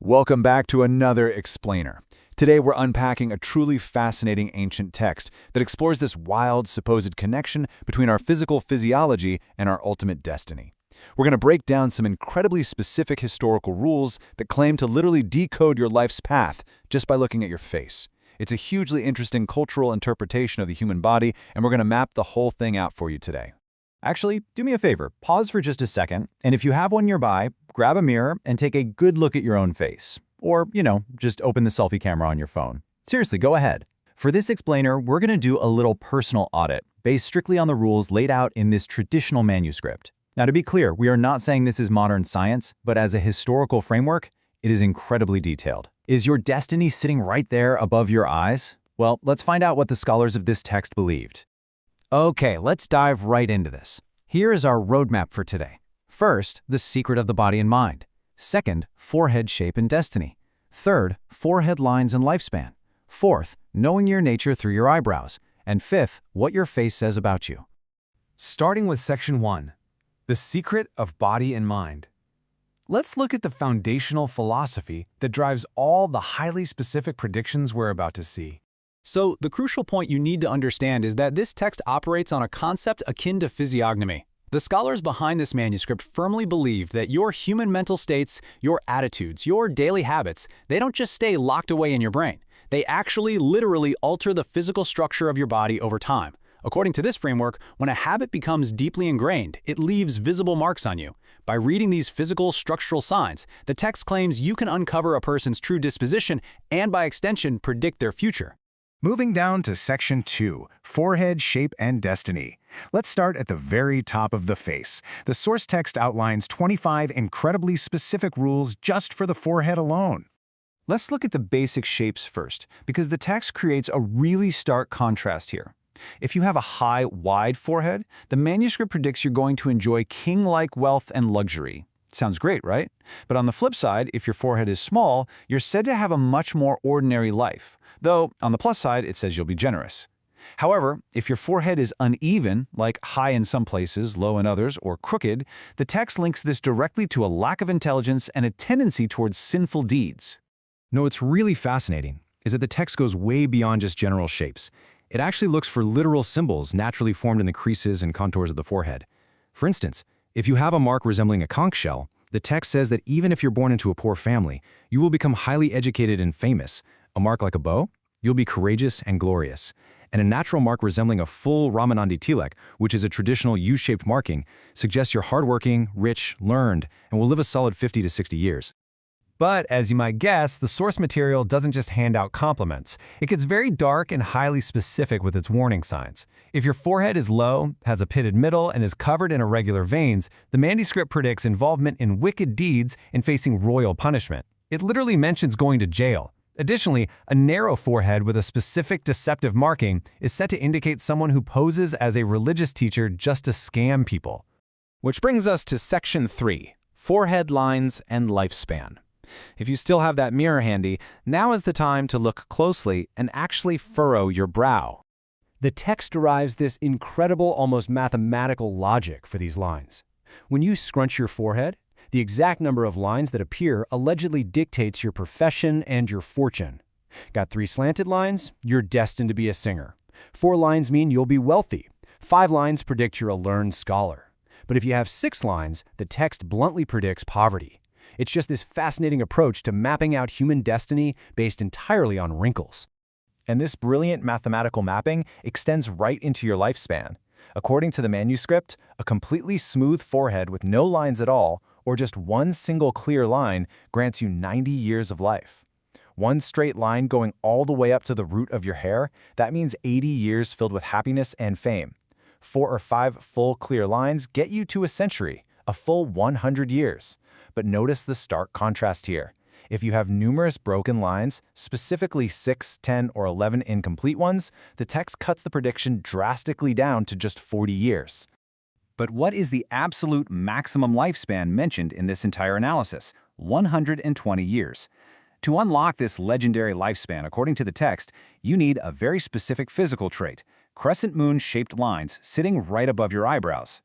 Welcome back to another Explainer. Today we're unpacking a truly fascinating ancient text that explores this wild, supposed connection between our physical physiology and our ultimate destiny. We're going to break down some incredibly specific historical rules that claim to literally decode your life's path just by looking at your face. It's a hugely interesting cultural interpretation of the human body, and we're going to map the whole thing out for you today. Actually, do me a favor, pause for just a second, and if you have one nearby, grab a mirror and take a good look at your own face. Or, just open the selfie camera on your phone. Seriously, go ahead. For this explainer, we're going to do a little personal audit, based strictly on the rules laid out in this traditional manuscript. Now, to be clear, we are not saying this is modern science, but as a historical framework, it is incredibly detailed. Is your destiny sitting right there above your eyes? Well, let's find out what the scholars of this text believed. Okay, let's dive right into this. Here is our roadmap for today. First, the secret of the body and mind. Second, forehead shape and destiny. Third, forehead lines and lifespan. Fourth, knowing your nature through your eyebrows. And fifth, what your face says about you. Starting with Section 1, the secret of body and mind. Let's look at the foundational philosophy that drives all the highly specific predictions we're about to see. So, the crucial point you need to understand is that this text operates on a concept akin to physiognomy. The scholars behind this manuscript firmly believe that your human mental states, your attitudes, your daily habits, they don't just stay locked away in your brain. They actually literally alter the physical structure of your body over time. According to this framework, when a habit becomes deeply ingrained, it leaves visible marks on you. By reading these physical structural signs, the text claims you can uncover a person's true disposition and, by extension, predict their future. Moving down to Section 2, Forehead, Shape, and Destiny. Let's start at the very top of the face. The source text outlines 25 incredibly specific rules just for the forehead alone. Let's look at the basic shapes first, because the text creates a really stark contrast here. If you have a high, wide forehead, the manuscript predicts you're going to enjoy king-like wealth and luxury. Sounds great, right? But on the flip side, if your forehead is small, you're said to have a much more ordinary life. Though, on the plus side, it says you'll be generous. However, if your forehead is uneven, like high in some places, low in others, or crooked, the text links this directly to a lack of intelligence and a tendency towards sinful deeds. No, what's really fascinating is that the text goes way beyond just general shapes. It actually looks for literal symbols naturally formed in the creases and contours of the forehead. For instance, if you have a mark resembling a conch shell, the text says that even if you're born into a poor family, you will become highly educated and famous. A mark like a bow, you'll be courageous and glorious. And a natural mark resembling a full Ramanandi tilak, which is a traditional U-shaped marking, suggests you're hardworking, rich, learned, and will live a solid 50 to 60 years. But, as you might guess, the source material doesn't just hand out compliments. It gets very dark and highly specific with its warning signs. If your forehead is low, has a pitted middle, and is covered in irregular veins, the manuscript predicts involvement in wicked deeds and facing royal punishment. It literally mentions going to jail. Additionally, a narrow forehead with a specific deceptive marking is set to indicate someone who poses as a religious teacher just to scam people. Which brings us to Section 3, Forehead Lines and Lifespan. If you still have that mirror handy, now is the time to look closely and actually furrow your brow. The text derives this incredible, almost mathematical logic for these lines. When you scrunch your forehead, the exact number of lines that appear allegedly dictates your profession and your fortune. Got 3 slanted lines? You're destined to be a singer. 4 lines mean you'll be wealthy. 5 lines predict you're a learned scholar. But if you have 6 lines, the text bluntly predicts poverty. It's just this fascinating approach to mapping out human destiny based entirely on wrinkles. And this brilliant mathematical mapping extends right into your lifespan. According to the manuscript, a completely smooth forehead with no lines at all, or just one single clear line, grants you 90 years of life. One straight line going all the way up to the root of your hair, that means 80 years filled with happiness and fame. 4 or 5 full clear lines get you to a century, a full 100 years. But notice the stark contrast here. If you have numerous broken lines, specifically 6, 10, or 11 incomplete ones, the text cuts the prediction drastically down to just 40 years. But what is the absolute maximum lifespan mentioned in this entire analysis? 120 years. To unlock this legendary lifespan, according to the text, you need a very specific physical trait, crescent moon-shaped lines sitting right above your eyebrows.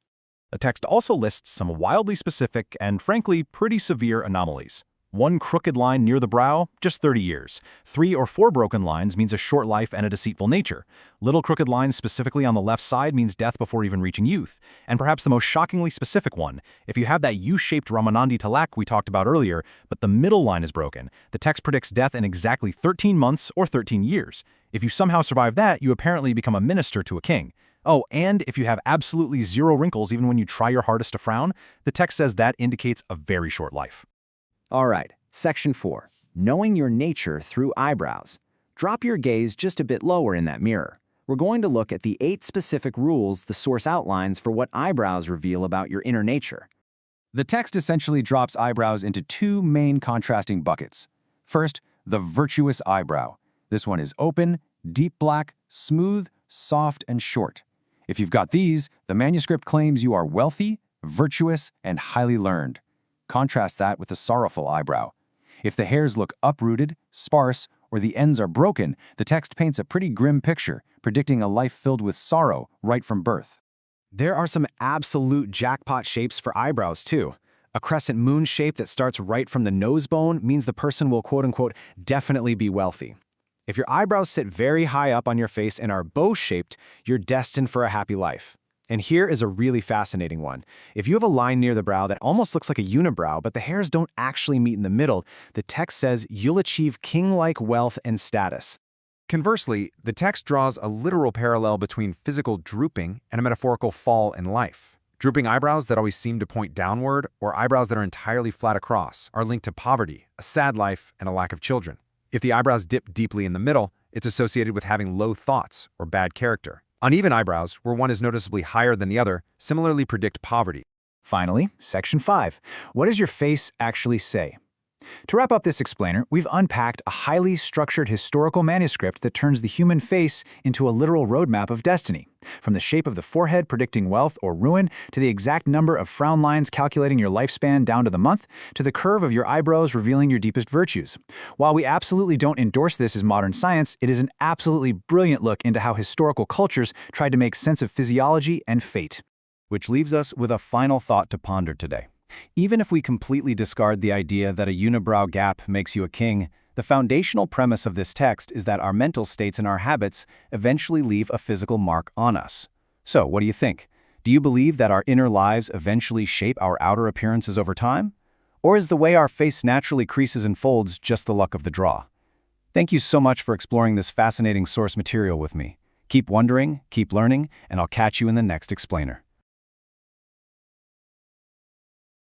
The text also lists some wildly specific and, frankly, pretty severe anomalies. 1 crooked line near the brow, just 30 years. 3 or 4 broken lines means a short life and a deceitful nature. Little crooked lines specifically on the left side means death before even reaching youth. And perhaps the most shockingly specific one, if you have that U-shaped Ramanandi Talak we talked about earlier, but the middle line is broken, the text predicts death in exactly 13 months or 13 years. If you somehow survive that, you apparently become a minister to a king. Oh, and if you have absolutely 0 wrinkles even when you try your hardest to frown, the text says that indicates a very short life. All right, Section 4. Knowing your nature through eyebrows. Drop your gaze just a bit lower in that mirror. We're going to look at the 8 specific rules the source outlines for what eyebrows reveal about your inner nature. The text essentially drops eyebrows into 2 main contrasting buckets. First, the virtuous eyebrow. This one is open, deep black, smooth, soft, and short. If you've got these, the manuscript claims you are wealthy, virtuous, and highly learned. Contrast that with the sorrowful eyebrow. If the hairs look uprooted, sparse, or the ends are broken, the text paints a pretty grim picture, predicting a life filled with sorrow right from birth. There are some absolute jackpot shapes for eyebrows, too. A crescent moon shape that starts right from the nose bone means the person will quote-unquote definitely be wealthy. If your eyebrows sit very high up on your face and are bow-shaped, you're destined for a happy life. And here is a really fascinating one. If you have a line near the brow that almost looks like a unibrow, but the hairs don't actually meet in the middle, the text says you'll achieve king-like wealth and status. Conversely, the text draws a literal parallel between physical drooping and a metaphorical fall in life. Drooping eyebrows that always seem to point downward, or eyebrows that are entirely flat across, are linked to poverty, a sad life, and a lack of children. If the eyebrows dip deeply in the middle, it's associated with having low thoughts or bad character. Uneven eyebrows, where one is noticeably higher than the other, similarly predict poverty. Finally, Section 5. What does your face actually say? To wrap up this explainer, we've unpacked a highly structured historical manuscript that turns the human face into a literal roadmap of destiny. From the shape of the forehead predicting wealth or ruin, to the exact number of frown lines calculating your lifespan down to the month, to the curve of your eyebrows revealing your deepest virtues. While we absolutely don't endorse this as modern science, it is an absolutely brilliant look into how historical cultures tried to make sense of physiology and fate. Which leaves us with a final thought to ponder today. Even if we completely discard the idea that a unibrow gap makes you a king, the foundational premise of this text is that our mental states and our habits eventually leave a physical mark on us. So, what do you think? Do you believe that our inner lives eventually shape our outer appearances over time? Or is the way our face naturally creases and folds just the luck of the draw? Thank you so much for exploring this fascinating source material with me. Keep wondering, keep learning, and I'll catch you in the next explainer.